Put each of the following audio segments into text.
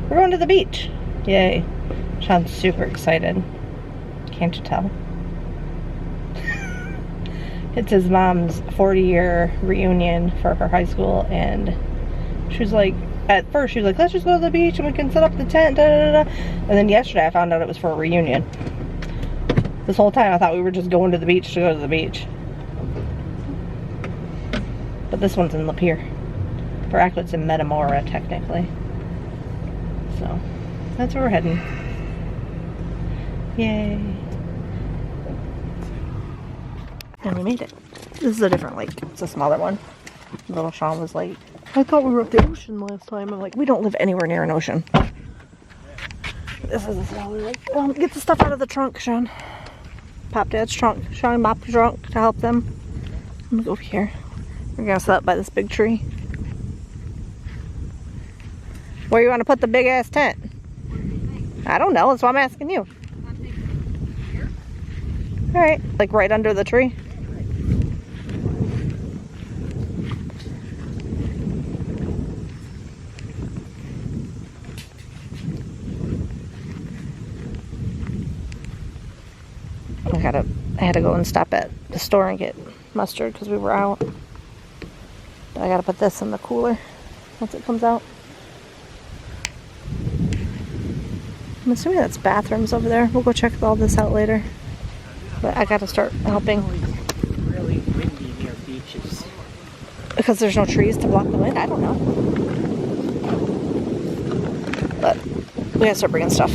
We're going to the beach. Yay. Sean's super excited. Can't you tell? It's his mom's 40-year reunion for her high school, and she was like, at first she was like, let's just go to the beach and we can set up the tent, da, da, da, da. And then yesterday I found out it was for a reunion. This whole time I thought we were just going to the beach to go to the beach. But this one's in Lapeer. Or actually it's in Metamora, technically. So, that's where we're heading. Yay. And we made it. This is a different lake. It's a smaller one. Little Sean was like, I thought we were at the ocean last time. I'm like, we don't live anywhere near an ocean. This is a smaller lake. Get the stuff out of the trunk, Sean. Pop Dad's trunk. Sean, mop the trunk to help them. I'm gonna go over here. We're gonna set up by this big tree. Where you want to put the big ass tent? I don't know. That's why I'm asking you. All right, like right under the tree. I had to go and stop at the store and get mustard because we were out. But I gotta put this in the cooler once it comes out. I'm assuming that's bathrooms over there. We'll go check all this out later. But I gotta start helping. It's really windy near beaches. Because there's no trees to block the wind? I don't know. But we gotta start bringing stuff.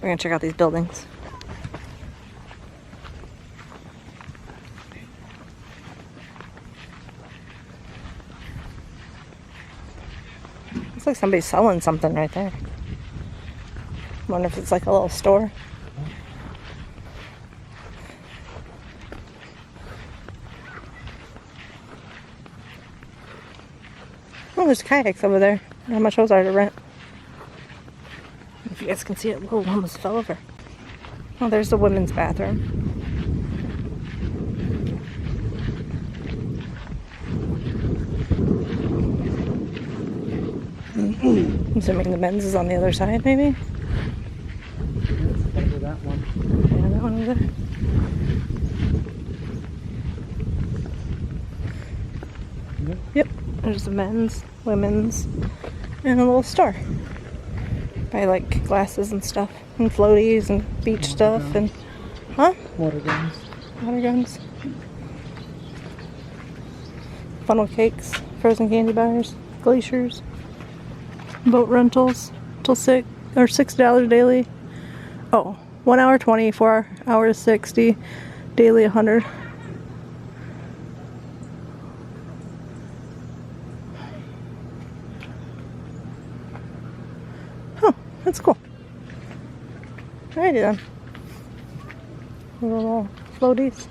We're gonna check out these buildings. Looks like somebody's selling something right there. Wonder if it's like a little store. Oh, there's kayaks over there. How much those are to rent? If you guys can see it, whoa, almost fell over. Oh, there's the women's bathroom. I'm assuming the men's is on the other side, maybe? Let's go to that one. Yeah, that one over there. Yep, there's the men's, women's, and a little store. Buy like glasses and stuff, and floaties and beach water stuff, guns. And Water guns. Water guns. Funnel cakes, frozen candy bars, glaciers, boat rentals till $6 daily. Oh, 1 hour 20, 4 hours 60, daily 100. That's cool. Alrighty then. Little floaties.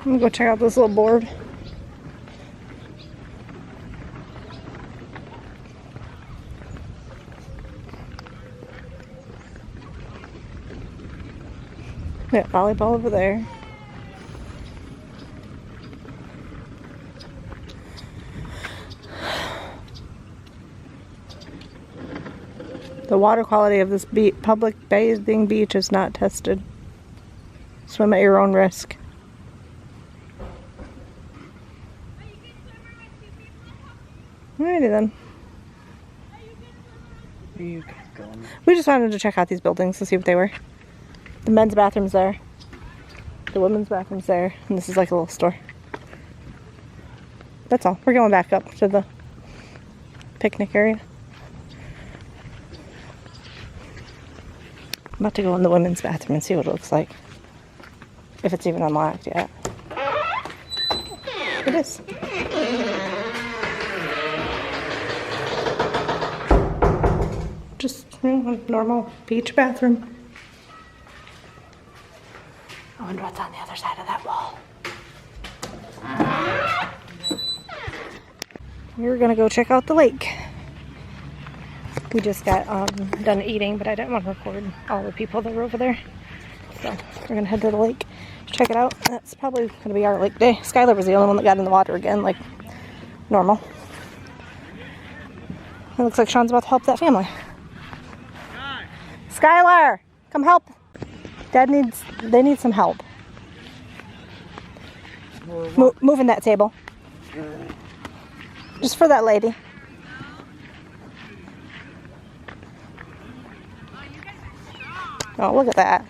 I'm gonna go check out this little board. Yeah, volleyball over there. The water quality of this public bathing beach is not tested. Swim at your own risk. Alrighty then. You keep going. We just wanted to check out these buildings to see what they were. The men's bathroom's there. The women's bathroom's there. And this is like a little store. That's all. We're going back up to the picnic area. I'm about to go in the women's bathroom and see what it looks like. If it's even unlocked yet. It is. Just a normal beach bathroom. I wonder what's on the other side of that wall. We're gonna go check out the lake. We just got done eating, but I didn't want to record all the people that were over there. So we're gonna head to the lake, check it out. That's probably gonna be our lake day. Skylar was the only one that got in the water again, like normal. It looks like Sean's about to help that family. Skylar, come help. They need some help. Moving that table. Just for that lady. Oh, look at that.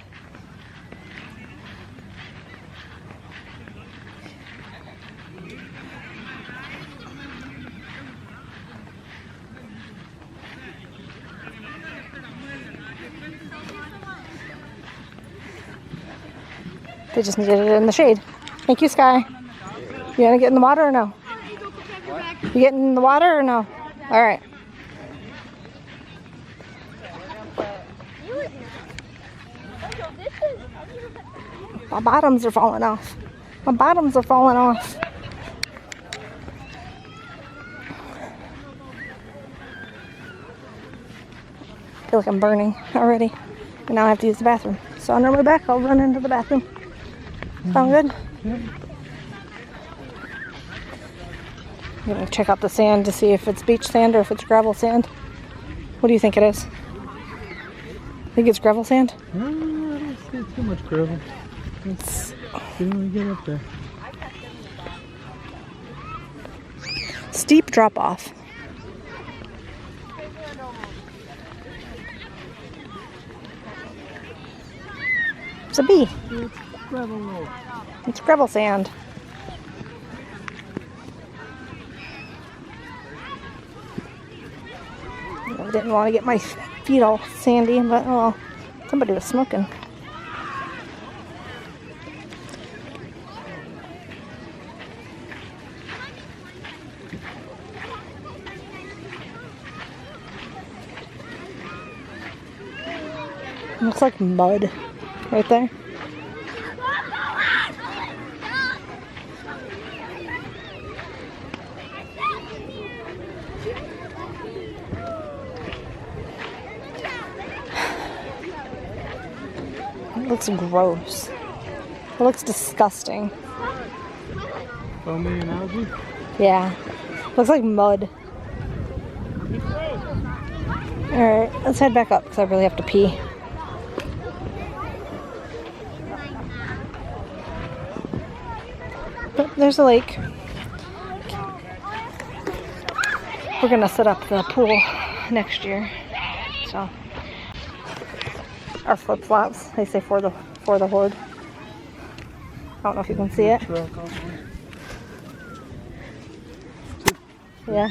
They just needed it in the shade. Thank you, Sky. You gonna get in the water or no? What? You getting in the water or no? All right. My bottoms are falling off. My bottoms are falling off. I feel like I'm burning already. And now I have to use the bathroom. So on our way back, I'll run into the bathroom. Sound good? I'm gonna check out the sand to see if it's beach sand or if it's gravel sand. What do you think it is? Think it's gravel sand? I don't see too much gravel. Let's see when we get up there. Steep drop off. It's a bee. It's gravel. It's gravel sand. I didn't want to get my feet all sandy, but oh well. Somebody was smoking. Looks like mud right there. It looks gross. It looks disgusting. Foamy and algae? Yeah. Looks like mud. Alright, let's head back up because I really have to pee. But there's a lake. We're gonna set up the pool next year. So our flip flops, they say for the horde. I don't know if you can see it. Yeah.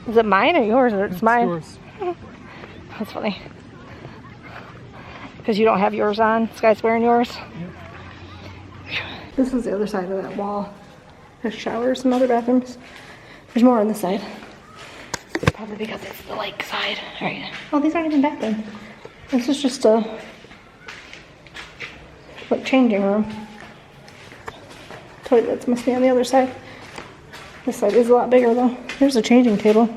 Is it mine or yours? Or it's mine. Yours. That's funny. Because you don't have yours on. Sky's wearing yours. Yep. This is the other side of that wall. There's showers and other bathrooms. There's more on this side. Probably because it's the lake side. Alright. Oh, these aren't even bathrooms. This is just a like changing room. Toilets must be on the other side. This side is a lot bigger though. There's a changing table.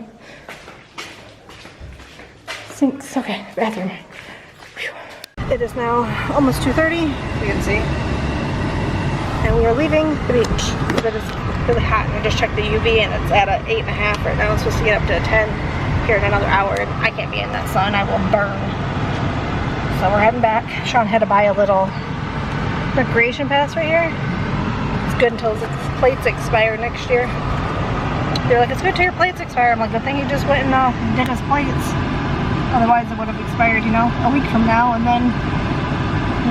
Sinks. Okay, bathroom. Whew. It is now almost 2:30. You can see. And we are leaving the beach because it is really hot. And I just checked the UV and it's at an 8.5 right now. It's supposed to get up to a 10 here in another hour. And I can't be in that sun. I will burn. So we're heading back. Sean had to buy a little recreation pass right here. It's good until his plates expire next year. They're like, it's good till your plates expire. I'm like, the thing he just went and did his plates. Otherwise it would have expired, you know, a week from now. And then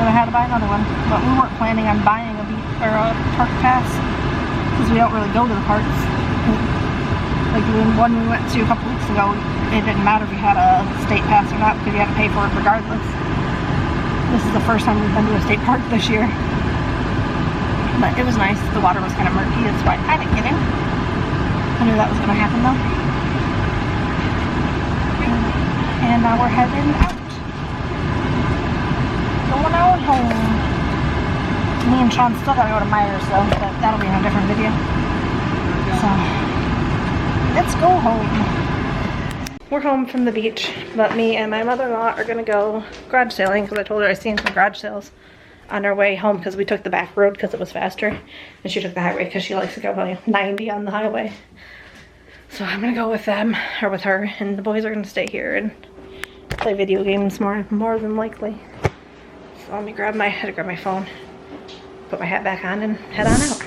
I had to buy another one, but we weren't planning on buying a park pass because we don't really go to the parks. Like the one we went to a couple weeks ago, it didn't matter if you had a state pass or not because you had to pay for it regardless. This is the first time we've been to a state park this year, but it was nice. The water was kind of murky, that's why I didn't get in. I knew that was going to happen though. And now we're heading out. Going out home. Me and Sean still gotta go to Myers though, but that'll be in a different video. So, let's go home. We're home from the beach, but me and my mother-in-law are gonna go garage sailing because I told her I seen some garage sales on our way home because we took the back road because it was faster, and she took the highway because she likes to go 90 on the highway. So I'm gonna go with them, or with her, and the boys are gonna stay here and play video games more than likely. So let me grab my phone, put my hat back on, and head on out.